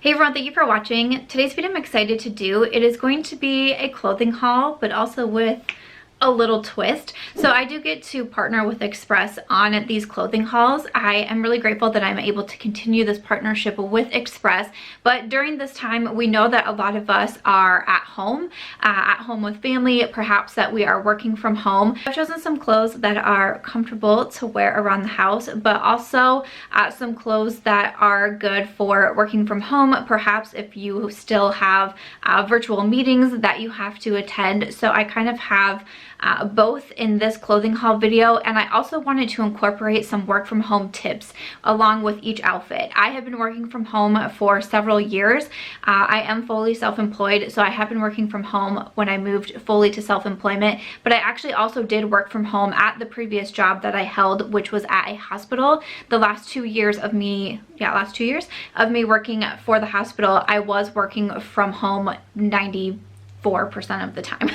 Hey everyone, thank you for watching. Today's video I'm excited to do. It is going to be a clothing haul, but also with a little twist. So I do get to partner with Express on these clothing hauls. I am really grateful that I'm able to continue this partnership with Express, but during this time we know that a lot of us are at home with family, perhaps that we are working from home. I've chosen some clothes that are comfortable to wear around the house, but also some clothes that are good for working from home, perhaps if you still have virtual meetings that you have to attend. So I kind of have both in this clothing haul video, and I also wanted to incorporate some work from home tips along with each outfit. I have been working from home for several years. I am fully self-employed, so I have been working from home when I moved fully to self-employment, but I actually also did work from home at the previous job that I held, which was at a hospital. The last 2 years of me working for the hospital, I was working from home 94% of the time.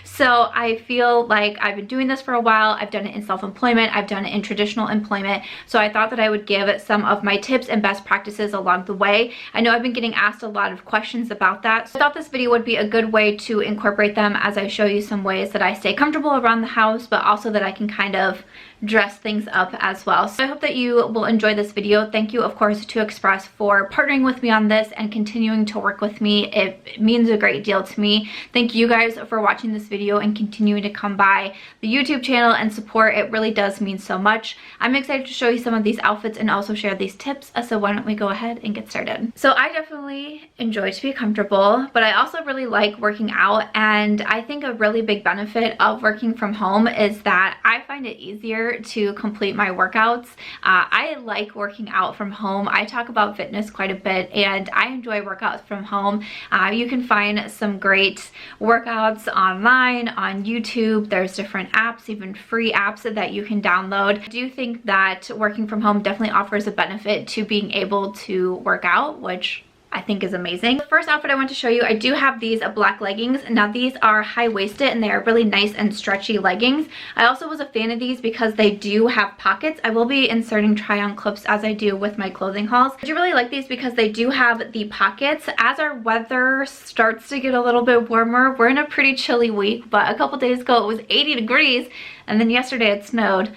So I feel like I've been doing this for a while. I've done it in self-employment, I've done it in traditional employment, so I thought that I would give some of my tips and best practices along the way. I know I've been getting asked a lot of questions about that, so I thought this video would be a good way to incorporate them as I show you some ways that I stay comfortable around the house, but also that I can kind of dress things up as well. So I hope that you will enjoy this video. Thank you of course to Express for partnering with me on this and continuing to work with me. It means a great deal to me. Thank you guys for watching this video and continuing to come by the YouTube channel and support. It really does mean so much. I'm excited to show you some of these outfits and also share these tips, so why don't we go ahead and get started. So I definitely enjoy to be comfortable, but I also really like working out, and I think a really big benefit of working from home is that I find it easier to complete my workouts. I like working out from home. I talk about fitness quite a bit, and I enjoy workouts from home. You can find some great workouts online, on YouTube. There's different apps, even free apps that you can download. I do think that working from home definitely offers a benefit to being able to work out, which I think is amazing. The first outfit I want to show you, I do have these black leggings. Now these are high-waisted and they are really nice and stretchy leggings. I also was a fan of these because they do have pockets. I will be inserting try-on clips as I do with my clothing hauls. I do really like these because they do have the pockets. As our weather starts to get a little bit warmer, we're in a pretty chilly week, but a couple days ago it was 80 degrees and then yesterday it snowed.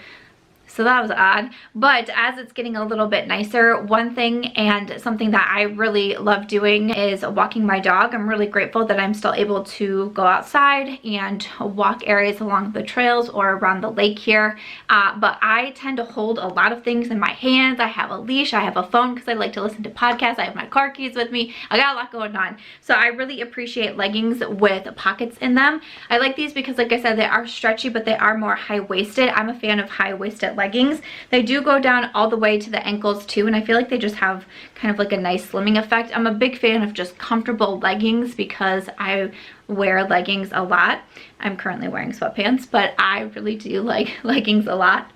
So that was odd, but as it's getting a little bit nicer, one thing and something that I really love doing is walking my dog. I'm really grateful that I'm still able to go outside and walk areas along the trails or around the lake here, but I tend to hold a lot of things in my hands. I have a leash, I have a phone because I like to listen to podcasts, I have my car keys with me. I got a lot going on. So I really appreciate leggings with pockets in them. I like these because, like I said, they are stretchy, but they are more high-waisted. I'm a fan of high-waisted leggings. They do go down all the way to the ankles too, and I feel like they just have kind of like a nice slimming effect. I'm a big fan of just comfortable leggings because I wear leggings a lot. I'm currently wearing sweatpants, but I really do like leggings a lot.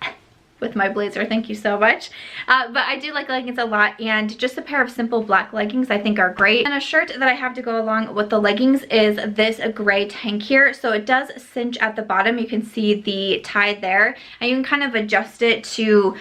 With my blazer, thank you so much. But I do like leggings a lot, and just a pair of simple black leggings I think are great. And a shirt that I have to go along with the leggings is this gray tank here. So it does cinch at the bottom. You can see the tie there, and you can kind of adjust it to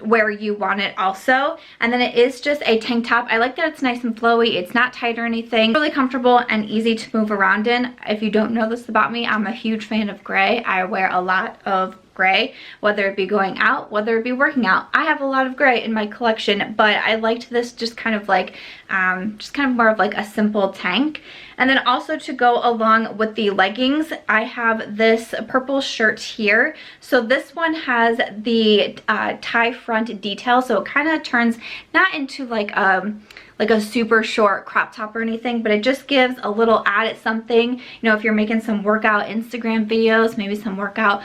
where you want it also. And then it is just a tank top. I like that it's nice and flowy. It's not tight or anything. Really comfortable and easy to move around in. If you don't know this about me, I'm a huge fan of gray. I wear a lot of gray, whether it be going out, whether it be working out. I have a lot of gray in my collection, but I liked this just kind of like more of like a simple tank. And then also to go along with the leggings, I have this purple shirt here. So this one has the tie front detail, so it kind of turns not into like a super short crop top or anything, but it just gives a little added something. You know, if you're making some workout Instagram videos, maybe some workout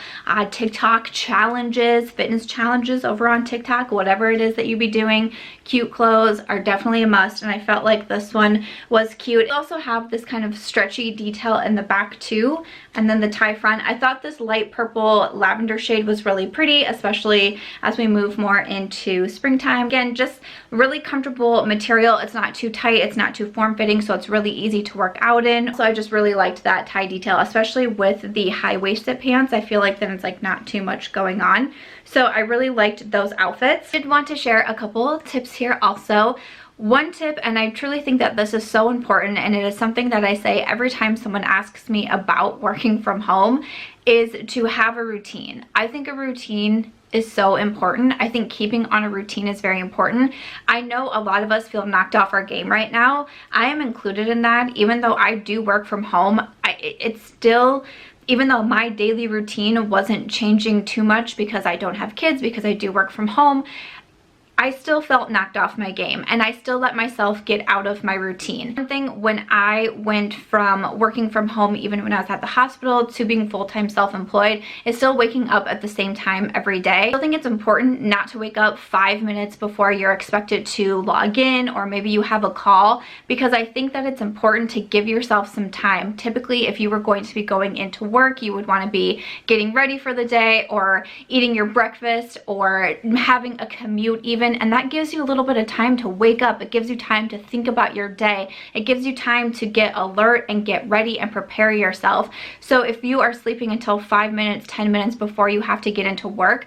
TikTok challenges, fitness challenges over on TikTok, whatever it is that you be doing, cute clothes are definitely a must, and I felt like this one was cute. It also have this kind of stretchy detail in the back too, and then the tie front. I thought this light purple lavender shade was really pretty, especially as we move more into springtime. Again, just really comfortable material. It's not too tight, it's not too form-fitting, so it's really easy to work out in. So I just really liked that tie detail, especially with the high-waisted pants. I feel like then it's like not too much going on. So I really liked those outfits. I did want to share a couple tips here also. One tip, and I truly think that this is so important, and it is something that I say every time someone asks me about working from home, is to have a routine. I think a routine is so important. I think keeping on a routine is very important. I know a lot of us feel knocked off our game right now. I am included in that. Even though I do work from home, it's still, even though my daily routine wasn't changing too much because I don't have kids, because I do work from home, I still felt knocked off my game, and I still let myself get out of my routine. One thing, when I went from working from home, even when I was at the hospital, to being full-time self-employed, is still waking up at the same time every day. I still think it's important not to wake up 5 minutes before you're expected to log in, or maybe you have a call, because I think that it's important to give yourself some time. Typically, if you were going to be going into work, you would want to be getting ready for the day, or eating your breakfast, or having a commute even, and that gives you a little bit of time to wake up. It gives you time to think about your day. It gives you time to get alert and get ready and prepare yourself. So if you are sleeping until 5 minutes, 10 minutes before you have to get into work,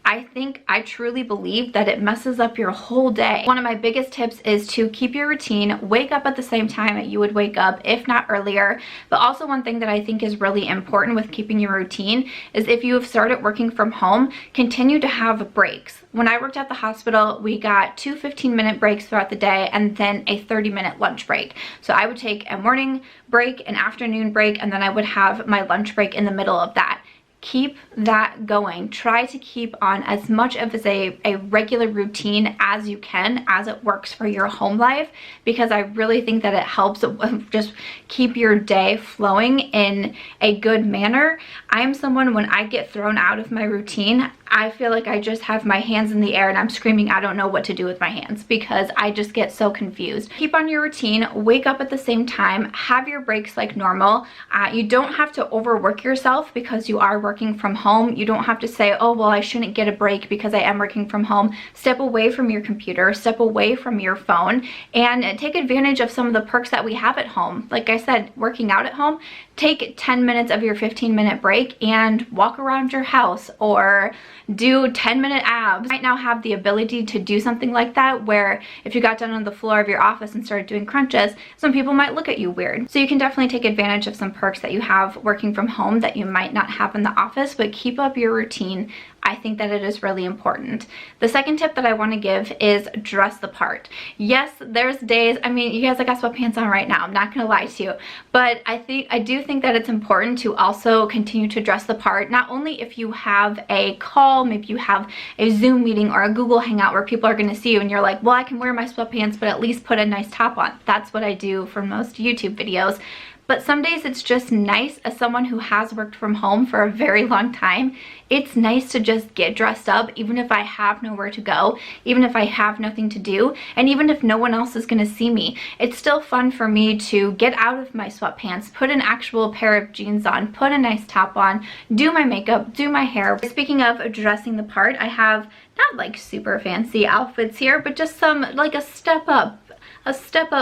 I truly believe that it messes up your whole day. One of my biggest tips is to keep your routine, wake up at the same time that you would wake up, if not earlier. But also, one thing that I think is really important with keeping your routine is, if you have started working from home, continue to have breaks. When I worked at the hospital, we got 2 15-minute breaks throughout the day, and then a 30-minute lunch break. So I would take a morning break, an afternoon break, and then I would have my lunch break in the middle of that. Keep that going. Try to keep on as much of a regular routine as you can, as it works for your home life, because I really think that it helps just keep your day flowing in a good manner. I'm someone, when I get thrown out of my routine, I feel like I just have my hands in the air and I'm screaming, I don't know what to do with my hands, because I just get so confused. Keep on your routine, wake up at the same time, have your breaks like normal. You don't have to overwork yourself because you are working from home. You don't have to say, oh, well, I shouldn't get a break because I am working from home. Step away from your computer, step away from your phone, and take advantage of some of the perks that we have at home. Like I said, working out at home, take 10 minutes of your 15-minute break and walk around your house, or do 10-minute abs. You might now have the ability to do something like that, where if you got down on the floor of your office and started doing crunches, some people might look at you weird. So you can definitely take advantage of some perks that you have working from home that you might not have in the office, but keep up your routine. I think that it is really important. The second tip that I want to give is dress the part. Yes, there's days, I mean, you guys, I got sweatpants on right now, I'm not gonna lie to you, but I do think that it's important to also continue to dress the part, not only if you have a call, maybe you have a Zoom meeting or a Google Hangout where people are gonna see you and you're like, well, I can wear my sweatpants, but at least put a nice top on. That's what I do for most YouTube videos. But some days it's just nice, as someone who has worked from home for a very long time, it's nice to just get dressed up, even if I have nowhere to go, even if I have nothing to do, and even if no one else is gonna see me. It's still fun for me to get out of my sweatpants, put an actual pair of jeans on, put a nice top on, do my makeup, do my hair. Speaking of dressing the part, I have not like super fancy outfits here, but just some, like a step up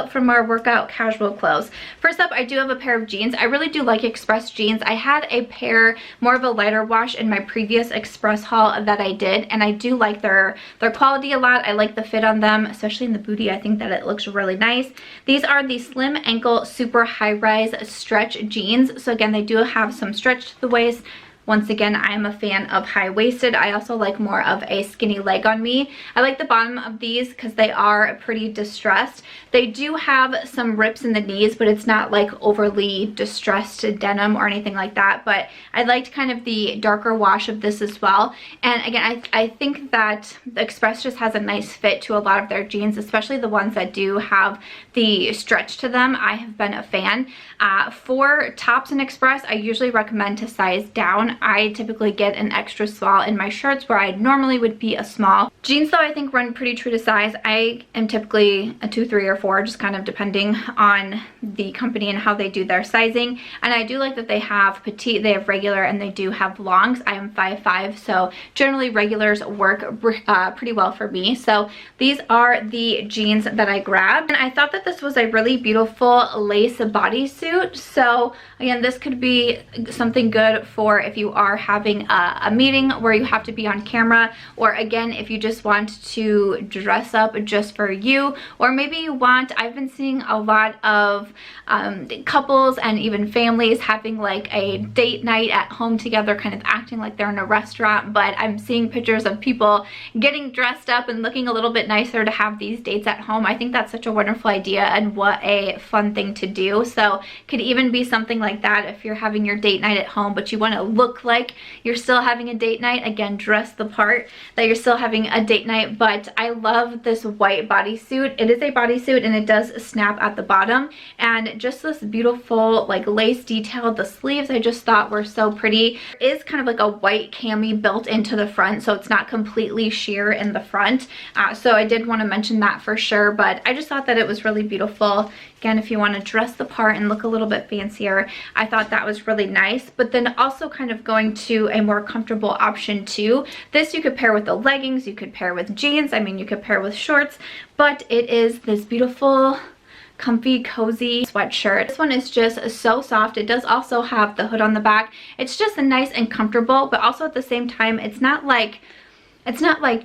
from our workout casual clothes. First up, I do have a pair of jeans. I really do like Express jeans. I had a pair, more of a lighter wash, in my previous Express haul that I did, and I do like their quality a lot. I like the fit on them, especially in the booty. I think that it looks really nice. These are the slim ankle super high rise stretch jeans. So again, they do have some stretch to the waist. Once again, I am a fan of high-waisted. I also like more of a skinny leg on me. I like the bottom of these because they are pretty distressed. They do have some rips in the knees, but it's not like overly distressed denim or anything like that. But I liked kind of the darker wash of this as well. And again, I think that the Express just has a nice fit to a lot of their jeans, especially the ones that do have the stretch to them. I have been a fan. For tops in Express, I usually recommend to size down. I typically get an extra small in my shirts where I normally would be a small. Jeans, though, I think run pretty true to size. I am typically a 2, 3, or 4, just kind of depending on the company and how they do their sizing. And I do like that they have petite, they have regular, and they do have longs. I am 5'5", so generally regulars work pretty well for me. So these are the jeans that I grabbed. And I thought that this was a really beautiful lace bodysuit. So again, this could be something good for if you you are having a meeting where you have to be on camera, or again, if you just want to dress up just for you, or maybe you want, I've been seeing a lot of couples and even families having like a date night at home together, kind of acting like they're in a restaurant, but I'm seeing pictures of people getting dressed up and looking a little bit nicer to have these dates at home. I think that's such a wonderful idea and what a fun thing to do. So could even be something like that if you're having your date night at home but you want to look like you're still having a date night. Again, dress the part that you're still having a date night. But I love this white bodysuit. It is a bodysuit and it does snap at the bottom, and just this beautiful like lace detail. The sleeves I just thought were so pretty. It is kind of like a white cami built into the front, so it's not completely sheer in the front. So I did want to mention that for sure, but I just thought that it was really beautiful. Again, if you want to dress the part and look a little bit fancier, I thought that was really nice. But then also kind of going to a more comfortable option too. This you could pair with the leggings, you could pair with jeans, I mean you could pair with shorts, but it is this beautiful comfy cozy sweatshirt. This one is just so soft. It does also have the hood on the back. It's just nice and comfortable, but also at the same time it's not like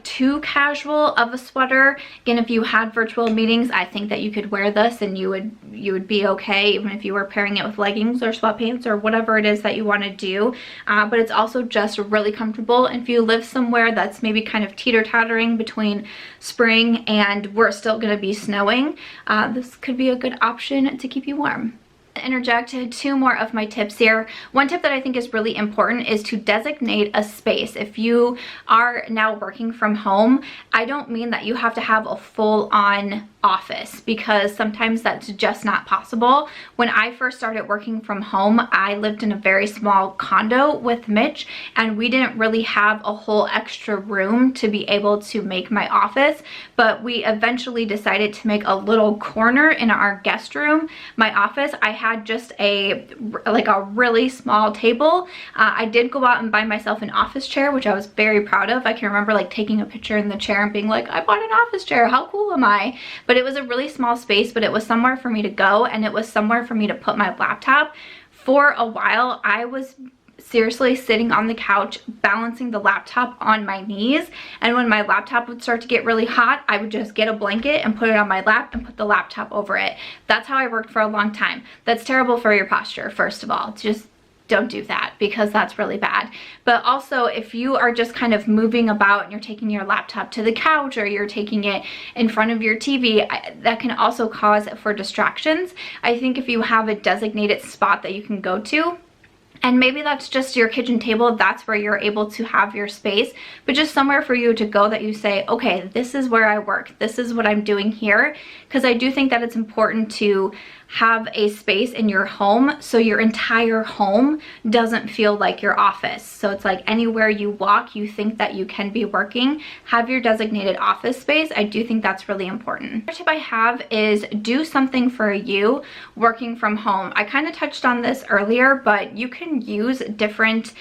too casual of a sweater. Again, if you had virtual meetings, I think that you could wear this and you would be okay, even if you were pairing it with leggings or sweatpants or whatever it is that you want to do. But it's also just really comfortable. And if you live somewhere that's maybe kind of teeter-tottering between spring and we're still going to be snowing, this could be a good option to keep you warm. Interject two more of my tips here. One tip that I think is really important is to designate a space. If you are now working from home, I don't mean that you have to have a full-on office, because sometimes that's just not possible. When I first started working from home, I lived in a very small condo with Mitch, and we didn't really have a whole extra room to be able to make my office, but we eventually decided to make a little corner in our guest room, my office. I had just a really small table. I did go out and buy myself an office chair, which I was very proud of. I can remember like taking a picture in the chair and being like, I bought an office chair, how cool am I? But it was a really small space, but it was somewhere for me to go, and it was somewhere for me to put my laptop. For a while, I was seriously sitting on the couch balancing the laptop on my knees, and when my laptop would start to get really hot, I would just get a blanket and put it on my lap and put the laptop over it. That's how I worked for a long time. That's terrible for your posture, first of all. Just don't do that, because that's really bad. But also, if you are just kind of moving about and you're taking your laptop to the couch or you're taking it in front of your TV, that can also cause for distractions. I think if you have a designated spot that you can go to, and maybe that's just your kitchen table, that's where you're able to have your space, but just somewhere for you to go that you say, okay, this is where I work, this is what I'm doing here. Because I do think that it's important to have a space in your home so your entire home doesn't feel like your office. So it's like anywhere you walk, you think that you can be working, have your designated office space. I do think that's really important. The tip I have is do something for you working from home. I kind of touched on this earlier, but you can use different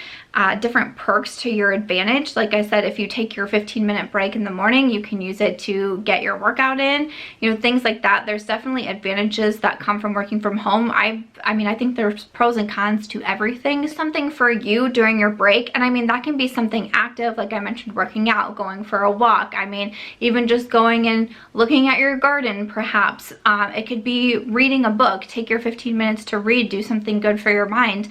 perks to your advantage. Like I said, if you take your 15-minute break in the morning, you can use it to get your workout in, you know, things like that. There's definitely advantages that come from working from home. I mean, I think there's pros and cons to everything. Something for you during your break, and I mean, that can be something active, like I mentioned, working out, going for a walk. I mean, even just going and looking at your garden, perhaps. It could be reading a book. Take your 15 minutes to read, do something good for your mind,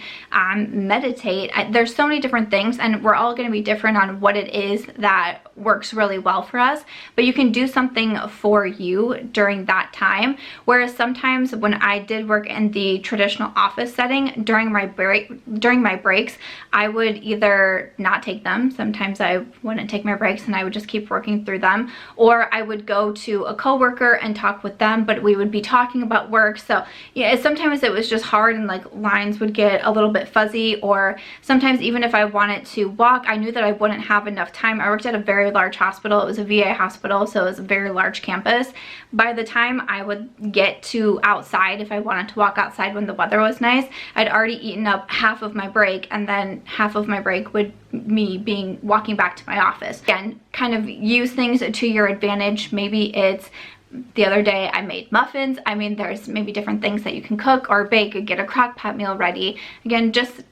meditate. There's so many different things, and we're all going to be different on what it is that works really well for us, but you can do something for you during that time. Whereas sometimes when I did work in the traditional office setting, during my breaks, I would either not take them. Sometimes I wouldn't take my breaks and I would just keep working through them, or I would go to a coworker and talk with them, but we would be talking about work. So yeah, sometimes it was just hard and like lines would get a little bit fuzzy, or sometimes even if I wanted to walk, I knew that I wouldn't have enough time. I worked at a very large hospital. It was a VA hospital, so it was a very large campus. By the time I would get to outside, if I wanted to walk outside when the weather was nice, I'd already eaten up half of my break, and then half of my break would me walking back to my office. Again, kind of use things to your advantage. Maybe it's The other day I made muffins. I mean, there's maybe different things that you can cook or bake, or get a crock pot meal ready. Again, just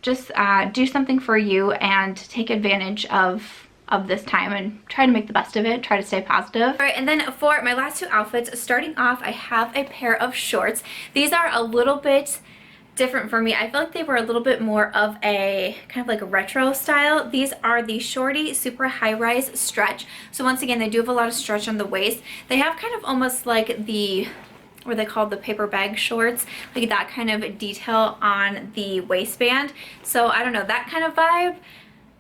do something for you and take advantage of this time and try to make the best of it. Try to stay positive. All right, and then for my last two outfits, starting off, I have a pair of shorts. These are a little bit different for me. I feel like they were a little bit more of a kind of like a retro style. These are the shorty super high rise stretch. So once again, they do have a lot of stretch on the waist. They have kind of almost like the, what they call the paper bag shorts, like that kind of detail on the waistband. So I don't know, that kind of vibe.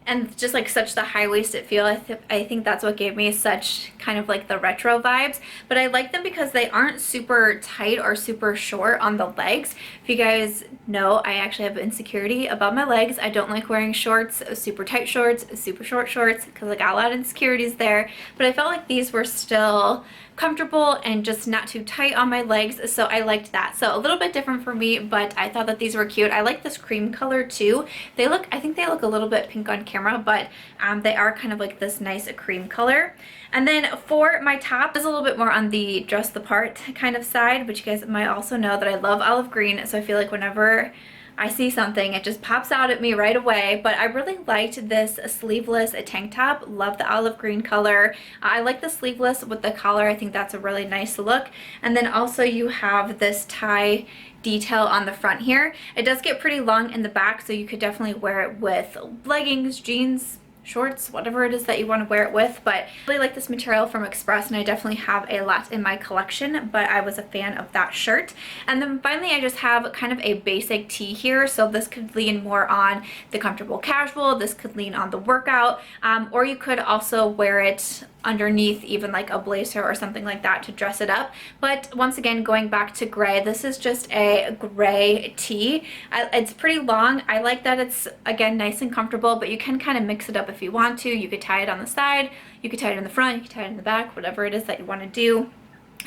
And just like such the high-waisted feel, I think that's what gave me such kind of like the retro vibes. But I like them because they aren't super tight or super short on the legs. If you guys know, I actually have insecurity about my legs. I don't like wearing shorts, super tight shorts, super short shorts, because I got a lot of insecurities there. But I felt like these were still comfortable and just not too tight on my legs, so I liked that. So a little bit different for me, but I thought that these were cute. I like this cream color too. They look, I think they look a little bit pink on camera, but they are kind of like this nice cream color. And then for my top, is a little bit more on the dress the part kind of side, but you guys might also know that I love olive green, so I feel like whenever I see something, it just pops out at me right away. But I really liked this sleeveless tank top. Love the olive green color. I like the sleeveless with the collar. I think that's a really nice look. And then also you have this tie detail on the front here. It does get pretty long in the back, so you could definitely wear it with leggings, jeans, shorts, whatever it is that you want to wear it with. But I really like this material from Express, and I definitely have a lot in my collection, but I was a fan of that shirt. And then finally I just have kind of a basic tee here, so this could lean more on the comfortable casual, this could lean on the workout, or you could also wear it underneath even like a blazer or something like that to dress it up. But once again, going back to gray, this is just a gray tee. It's pretty long. I like that it's, again, nice and comfortable, but you can kind of mix it up if you want to. You could tie it on the side, you could tie it in the front, you could tie it in the back, whatever it is that you want to do.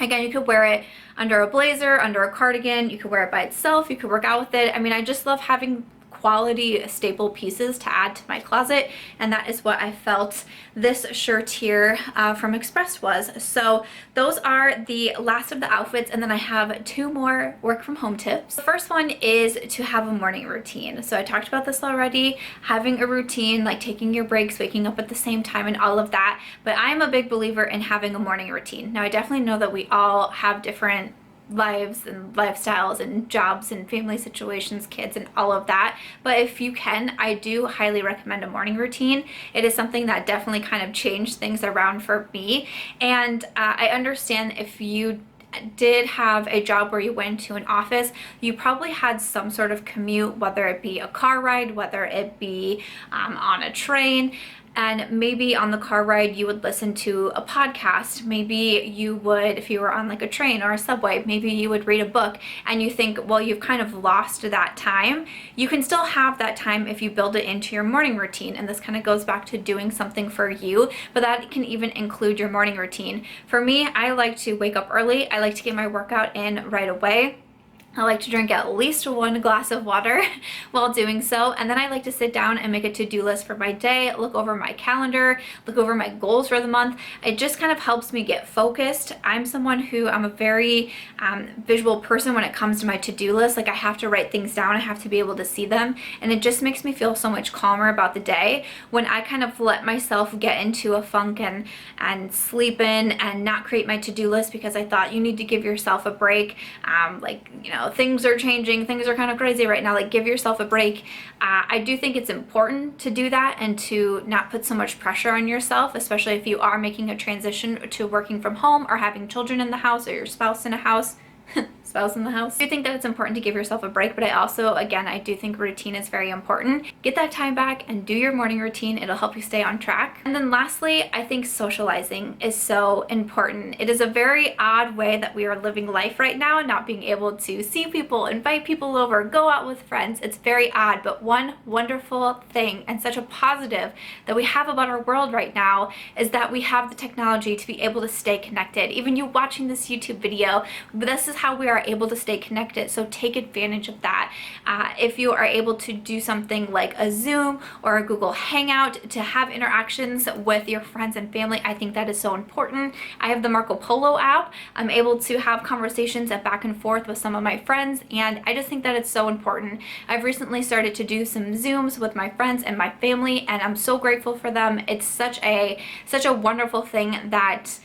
Again, you could wear it under a blazer, under a cardigan, you could wear it by itself, you could work out with it. I mean, I just love having quality staple pieces to add to my closet, and that is what I felt this shirt here from Express was. So those are the last of the outfits, and then I have two more work from home tips. The first one is to have a morning routine. So I talked about this already, having a routine, like taking your breaks, waking up at the same time and all of that, but I'm a big believer in having a morning routine. Now I definitely know that we all have different lives and lifestyles and jobs and family situations, kids and all of that, but if you can, I do highly recommend a morning routine. It is something that definitely kind of changed things around for me. And I understand if you did have a job where you went to an office, you probably had some sort of commute, whether it be a car ride, whether it be on a train. And maybe on the car ride you would listen to a podcast. Maybe you would, if you were on like a train or a subway, maybe you would read a book, and you think, well, you've kind of lost that time. You can still have that time if you build it into your morning routine, and this kind of goes back to doing something for you, but that can even include your morning routine. For me, I like to wake up early. I like to get my workout in right away. I like to drink at least 1 glass of water while doing so, and then I like to sit down and make a to-do list for my day, look over my calendar, look over my goals for the month. It just kind of helps me get focused. I'm someone who, I'm a very visual person when it comes to my to-do list. Like, I have to write things down, I have to be able to see them, and it just makes me feel so much calmer about the day when I kind of let myself get into a funk and sleep in and not create my to-do list because I thought you need to give yourself a break. Like, you know, things are changing, things are kind of crazy right now, like give yourself a break. I do think it's important to do that and to not put so much pressure on yourself, especially if you are making a transition to working from home or having children in the house or your spouse in a house. Spouse in the house. I do think that it's important to give yourself a break, but I also, again, I do think routine is very important. Get that time back and do your morning routine. It'll help you stay on track. And then lastly, I think socializing is so important. It is a very odd way that we are living life right now, not being able to see people, invite people over, go out with friends. It's very odd, but one wonderful thing and such a positive that we have about our world right now is that we have the technology to be able to stay connected. Even you watching this YouTube video, this is how we are are able to stay connected, so take advantage of that. If you are able to do something like a Zoom or a Google Hangout to have interactions with your friends and family, I think that is so important. I have the Marco Polo app. I'm able to have conversations back and forth with some of my friends, and I just think that it's so important. I've recently started to do some Zooms with my friends and my family, and I'm so grateful for them. It's such a wonderful thing that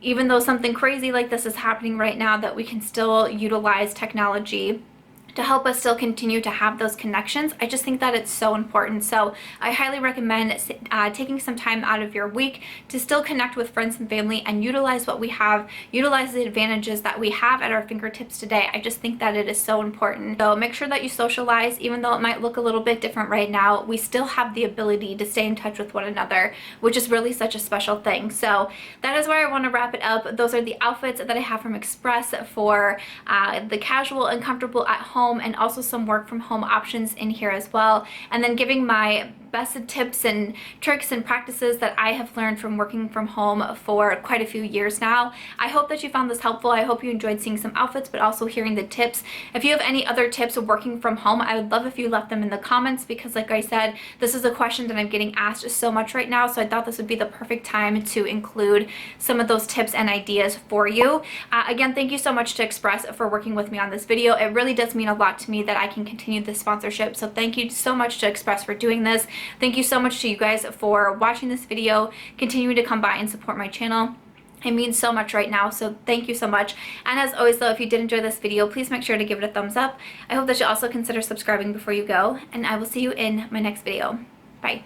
even though something crazy like this is happening right now, that we can still utilize technology to help us still continue to have those connections. I just think that it's so important. So I highly recommend taking some time out of your week to still connect with friends and family and utilize what we have, utilize the advantages that we have at our fingertips today. I just think that it is so important. So make sure that you socialize. Even though it might look a little bit different right now, we still have the ability to stay in touch with one another, which is really such a special thing. So that is where I want to wrap it up. Those are the outfits that I have from Express for the casual and comfortable at home, and also some work from home options in here as well, and then giving my best tips and tricks and practices that I have learned from working from home for quite a few years now. I hope that you found this helpful. I hope you enjoyed seeing some outfits, but also hearing the tips. If you have any other tips of working from home, I would love if you left them in the comments, because like I said, this is a question that I'm getting asked so much right now, so I thought this would be the perfect time to include some of those tips and ideas for you. Again, thank you so much to Express for working with me on this video. It really does mean a lot to me that I can continue this sponsorship, so thank you so much to Express for doing this. Thank you so much to you guys for watching this video, continuing to come by and support my channel. It means so much right now, so thank you so much. And as always though, if you did enjoy this video, please make sure to give it a thumbs up. I hope that you also consider subscribing before you go, and I will see you in my next video. Bye.